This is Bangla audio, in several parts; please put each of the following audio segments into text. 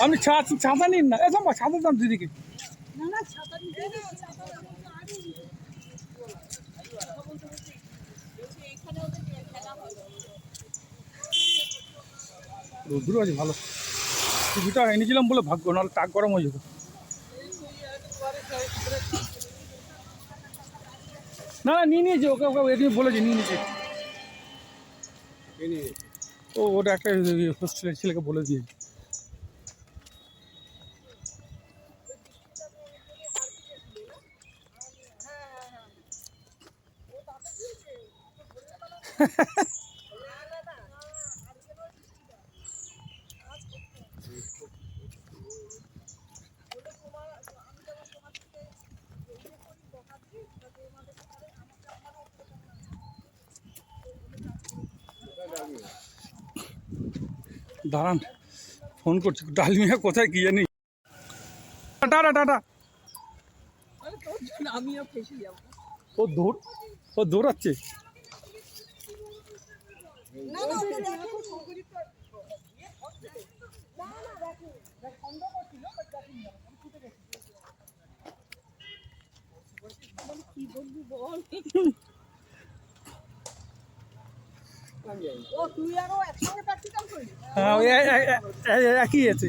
আপনি ছাতা নিন না, এসব ছাতার দাম দিদিকে। রোদ্দুর আছে ভালো, টিভিটা এনেছিলাম বলে ভাগ্য, নাহলে টাক গরম হয়ে যেত। না না নিয়ে নিয়েছে, ওকে ওকে এদিকে বলেছে নিয়ে নিয়েছে। ও ওটা একটা হোস্টেলের ছেলেকে বলে দিয়েছে। দাঁড়ান, ফোন করছি, ডালমিয়া কোথায় কি জানি। Tata tata. ও দৌড়াচ্ছে। একই আছে।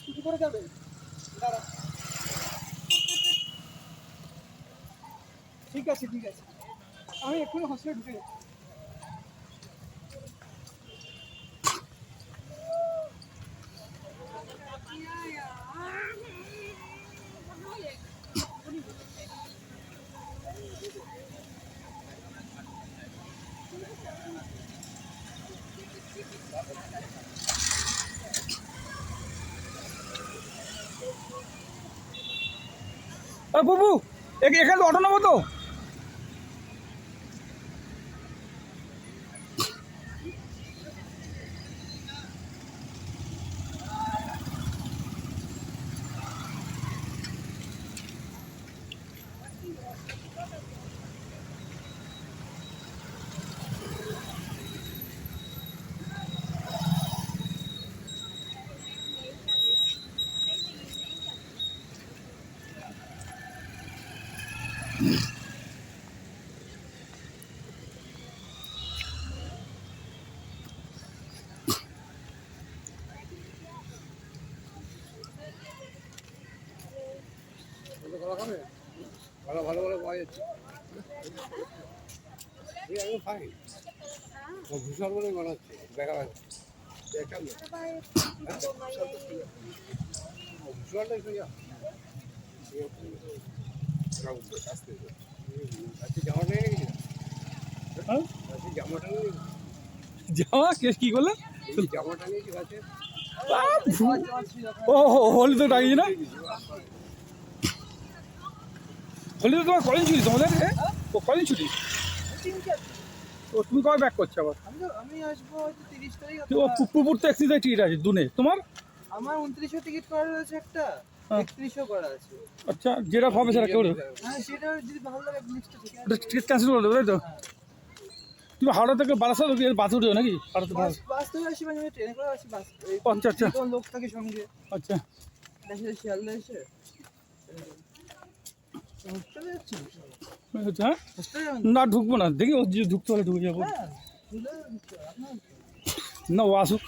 ছুটি করে যাবেন, ঠিক আছে ঠিক আছে, আমি এক্ষুনি হসপিটালে ঢুকে যাচ্ছি। বাবু এখানে অটো নেবো তো। ভালো ভালো ভালো পাওয়া যাচ্ছে, ফাইন ভূষণ বলে মনে হচ্ছে। দেখা জামাটা নিয়ে গেছি, জামাটা নিয়ে জামা কি করলে, জামাটা নিয়েছি গাছে। ও হোলি তো ডাকিস না, হোলি তো তোমার কলেজ ছুটি তোমাদের, ও কলেজ ছুটি। ও তুমি কবে ব্যাক করছো আবার? আমি আসবো 30 তারিখ। ও পুকুর তো এক্সিস টিকিট আছে দুনে, তোমার? আমার 29 টিকিট করা রয়েছে, একটা 31 করা আছে। আচ্ছা যেটা হবে সেটা কেউ, হ্যাঁ সেটা যদি ভালো লাগে লিস্টে ঠিক আছে, টিকিট ক্যান্সেল করে দেবো তাই তো। তুমি হাওড়া থেকে বারাসাত বাস উঠেও নাকি? বাস থেকে আসি, মানে ট্রেনে করে আসি। বাস আচ্ছা আচ্ছা, লোক থাকে সঙ্গে। আচ্ছা শিয়ালদা এসে হ্যাঁ না ঢুকবো না, দেখি ও ঢুকতে হলে ঢুকে যাবো। না ও আসুক।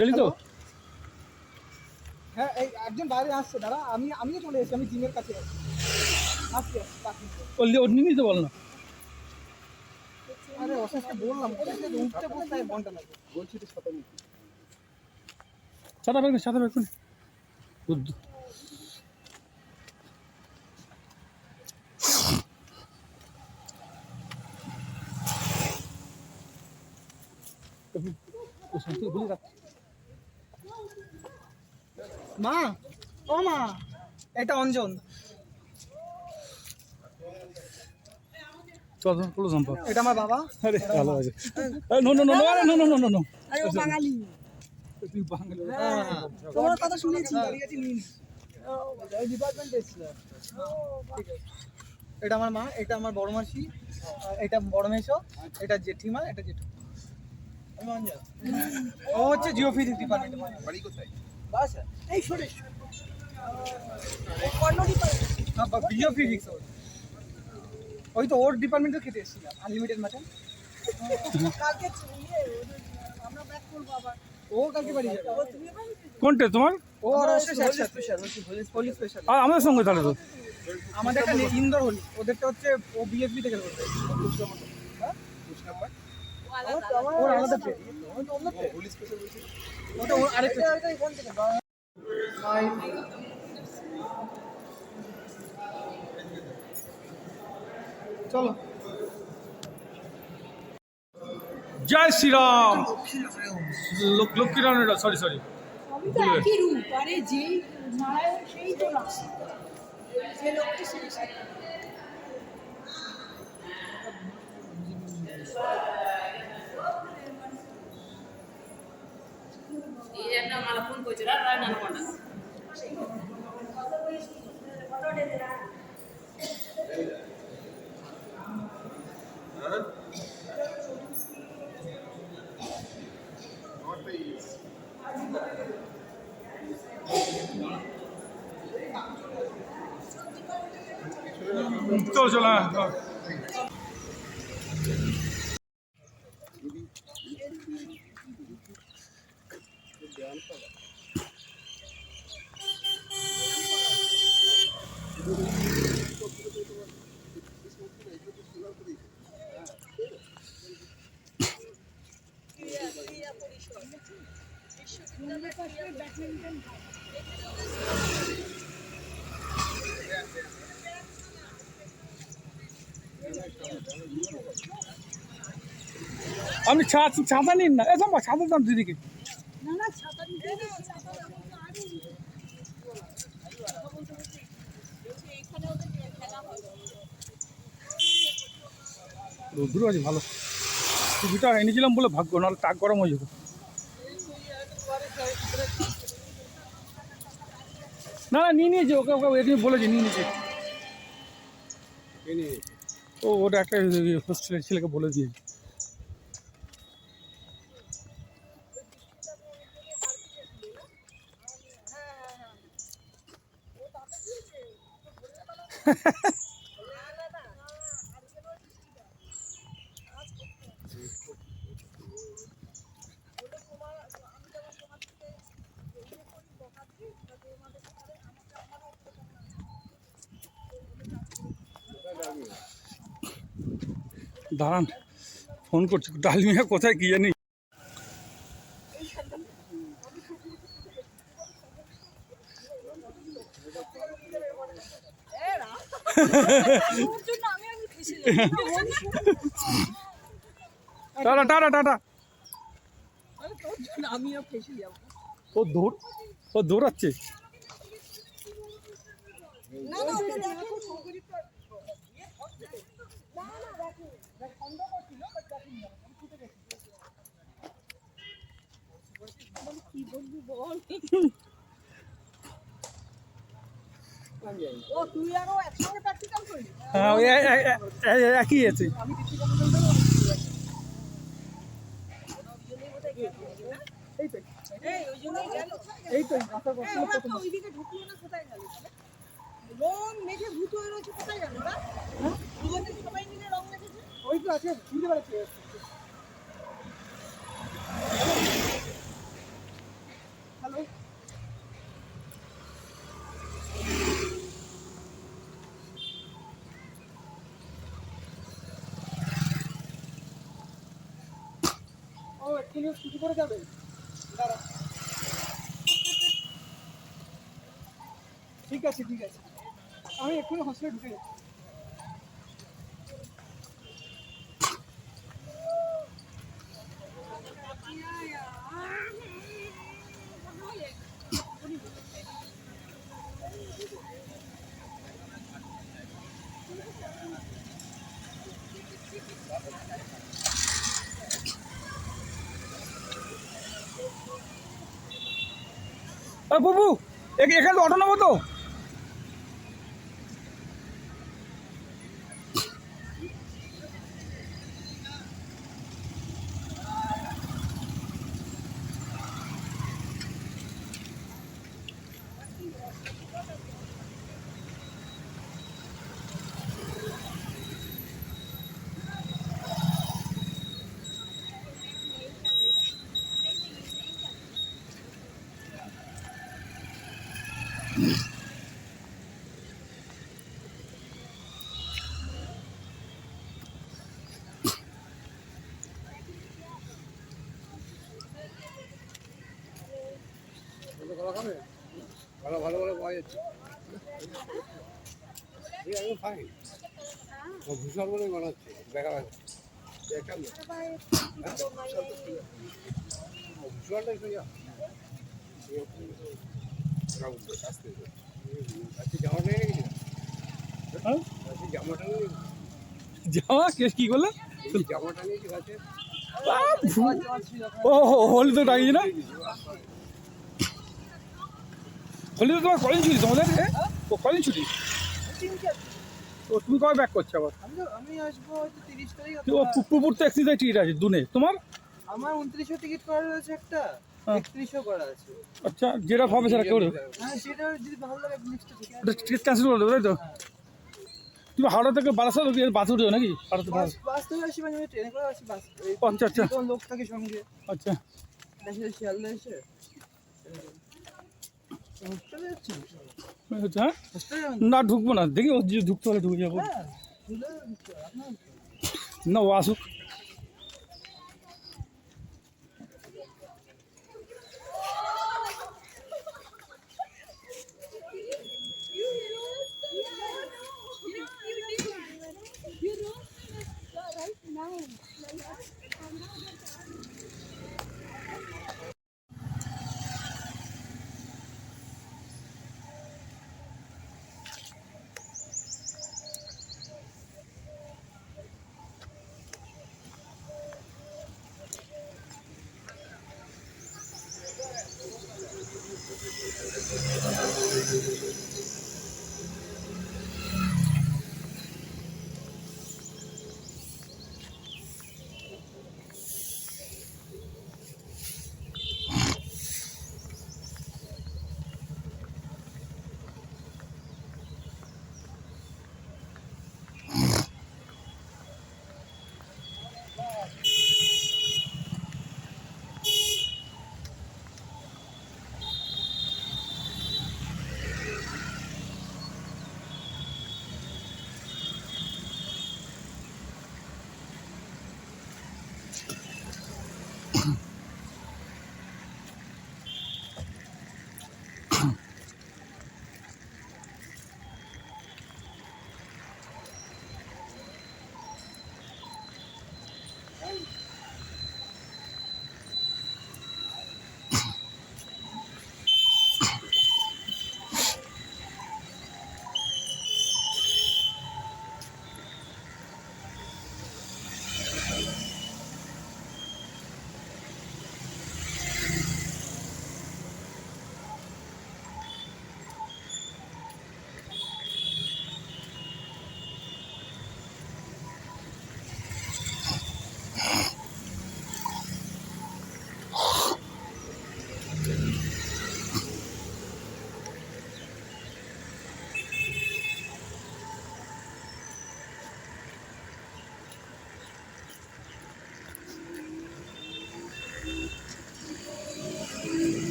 জানি তো হ্যাঁ এই একজন বাইরে আসছে দাঁড়া, আমিও চলে এসেছি, আমি জিমের কাছে আসছি আসছি। ওর নিয়ে নিতে বল না। আরে অশেষকে বললাম উঠতে বসতে ঘন্টা লাগে, বলছি তো সাথে নিতে। সাদা বেগুন সাদা বেগুন দুধ বলে রাখ। মা, ও মা, এটা অঞ্জন। চল পুরো সম্ভব। এটা আমার বাবা। আরে ভালো আছে। No no no no no no no no no. আরে ও বাঙালি। তুই বাঙালি। তোমার কথা শুনেছি। এই ডিপার্টমেন্টে এসেছিল। ঠিক আছে। এটা আমার মা, এটা আমার বড় মাসি, এটা বড় মেসো, এটা জেঠিমা, এটা জেঠু। আমি অঞ্জন। ও হচ্ছে জিওফিজিক্স ডিপার্টমেন্টে। বাড়ি কোথায়? বাসা। এই সরে। এই কর্ণ ডিপার্টমেন্ট। না জিওফিজিক্স। ওই তো ওর ডিপার্টমেন্টে খেতে এসেছিলাম আনলিমিটেড মাটন। কালকে আমরা ব্যাক করব আবার। ও কালকে বাড়ি যাবে। কোনটা তোমার? ও আর হচ্ছে স্পেশাল, হোলি স্পেশাল। আর আমাদের সঙ্গে তাহলে তো আমাদের একটা ইনডোর হোলি, ওদেরটা হচ্ছে ও বিএসবি থেকে করবে। হ্যাঁ? ওর আলাদা প্লেট। হোলি স্পেশাল বলছি। ওটা ওর আরেকটা এখান থেকে চলো। জয় শ্রীরাম। লক্ষ্মী রামের সরি সরি সবই তো একই রূপ, আরে যেই নারায়ণ সেই তো রাম, যে লোকটি সেই সেই। চলো চলো হ্যাঁ। আপনি ছাতা নিন না, এসব ছাতার দাম দিদিকে। না না ছাতা নিতে হবে, ছাতা আরে এখানে ওদের খেলা হয়। রোদ্দুর আছে ভালো, টিভিটা এনেছিলাম বলে ভাগ্য, নাহলে টাক গরম হয়ে যেত। না না নিয়ে নিয়েছে, ওকে ওকে এখানে বলেছি নিয়ে নিয়েছে। ও ওটা একটা হোস্টেলের ছেলেকে বলে দিয়েছে। দাঁড়ান, ফোন করছি, ডালমিয়া কোথায় কি জানি। Tata tata tata. আমিও ফেসে যাবো। ও দৌড়াচ্ছে। না না ওটা দেখো কি বলবি বল। ও তুই আরো একসঙ্গে প্র্যাকটিক্যাল করলি? হ্যাঁ ওই একই আছে। আমি কিছু কথা এই তো এই ওই জন্যই গেল। এই তো মাথা এই ওরা তো ওইদিকে ঢুকলো না, কোথায় গেল তাহলে? রং মেখে ভূত হয়ে রয়েছে, কোথায় গেল ওরা? দুজনে সবাই মিলে রং মেখেছে। ওই তো আছে বুঝতে পারছি। হ্যালো ও এক্ষুনি ছুটি করে যাবে, দাঁড়া। ঠিক আছে ঠিক আছে, আমি এক্ষুনি হসপিটালে ঢুকে যাচ্ছি। বাবু এখানে অটো নেবো তো। ভালো ভালো ভালো পাওয়া যাচ্ছে। একদম ফাইন। ও ভূষণ বলেই মনে হচ্ছে দেখা যাচ্ছে। ভূষণটাই সোজা। জামাটা নিয়ে গেছিলাম। হ্যাঁ জামাটা নিয়ে জামা কি করলে? জামাটা নিয়েছি গাছে। ও হোলি তো টাঙিয়ে না, হোলি তো তোমার কলেজ ছুটি তোমাদের? ও কলেজ ছুটি। ও তুমি কবে ব্যাক করছো আবার? আমি আসবো হয়তো 30 তারিখ। ও পুকুর তো এক্সিস টিকিট আছে দুনে তোমার? আমার 29 টিকিট করা রয়েছে একটা, হ্যাঁ। 31 করা আছে। আচ্ছা যেটা হবে সেটা কেউ হ্যাঁ সেটা যদি ভালো লাগে নেক্সট ঠিক আছে। টিকিট ক্যান্সেল করে দেবো তাই তো? তুমি হাওড়া থেকে বারাসাত বাস উঠেও নাকি? বাস বাস থেকে আসি, মানে ট্রেনে করে আসি, বাস আচ্ছা আচ্ছা কোন লোক থাকে সঙ্গে, আচ্ছা। দেশে শিয়ালদা এসে হোস্টেলে যাচ্ছি। হ্যাঁ হোস্টেলে যাবেন? না ঢুকবো না, দেখি ও যে ঢুকতে হলে ঢুকে যাবো। হ্যাঁ খুলে আপনার না ও আসুক।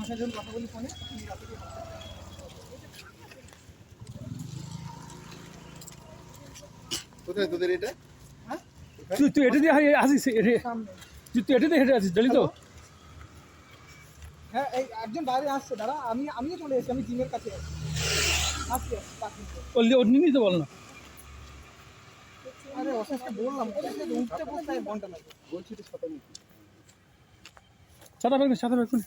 ভাষায় যখন কথা বলি ফোনে কোথায় তোদের এটা? হ্যাঁ তুই এটা দিয়ে আসিস সামনে তুই এটা দিয়ে হেঁটে আসিস জানি তো হ্যাঁ এই একজন বাইরে আসছে দাঁড়া আমিও চলে এসেছি আমি জিমের কাছে আসছি 5 মিনিট ওর নিয়ে নিতে বল না আরে অশেষকে বললাম ওদেরকে উঠতে বসতে ঘন্টা লাগে বলছি তো ছাতা নিতে। সাদা ব্যাগ বলে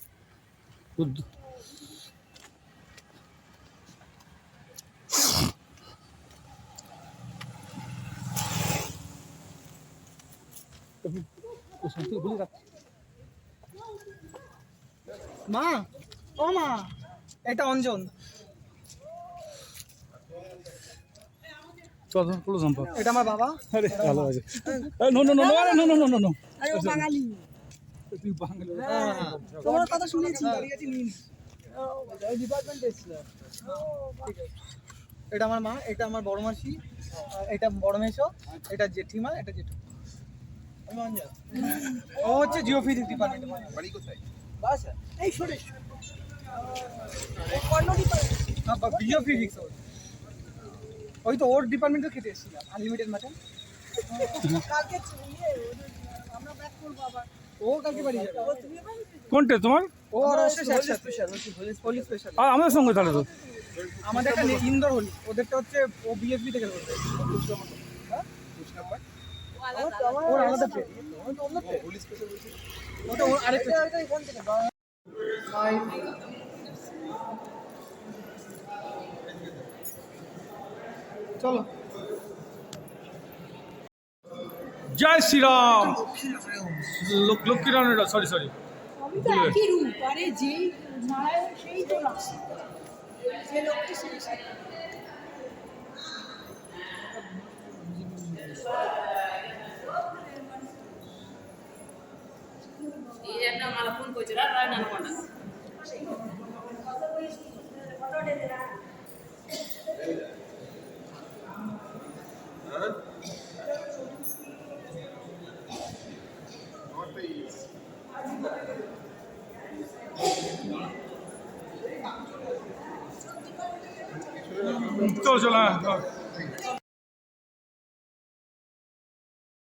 রাখ মা ও মা এটা অঞ্জন চল পুরো সম্ভব এটা আমার বাবা আরে ভালো আছে no no no no no no no no আরে ও বাঙালি তুই বাংলা তোমার কথা শুনেছি ডিপার্টমেন্ট এসেছিল এটা আমার মা এটা আমার বড় মাসি এটা বড় মেশো এটা জেঠিমা এটা জেঠু ও হচ্ছে জিওফিজিক্স ডিপার্টমেন্ট বাড়ি কোথায়? বাস এই সরে কর্ণ জিওফিজিক্স ওই তো ওর ডিপার্টমেন্টে খেতে এসেছিলাম আনলিমিটেড মাটন কালকে আমরা ব্যাক করবো আবার ও কালকে বাড়ি যাবে ও তুমি বাড়ি কোনটা তোমার ও আর অশেষ একসাথে হোলি স্পেশাল আর আমাদের সঙ্গে তাহলে তো আমাদের একটা ইন্দোর হোলি ওদেরটা হচ্ছে ও বিএসবি থেকে করবে ওর আলাদা ট্রেন পুলিশ স্পেশাল বলছি। ওটা ওর আরেকটা চলো জয় শ্রীরাম লক্ষ্মীরাম সরি সবই তো একই রূপ আরে যেই নারায়ণ সেই তো রাম যে লোকটি সেই ಈ ಎಣ್ಣ ಮಾಲ ಫೋನ್ ಕೊಚ್ಚಿರ ರಾಯ್ ಅನ್ಕೊಂಡ চলো চলো হ্যাঁ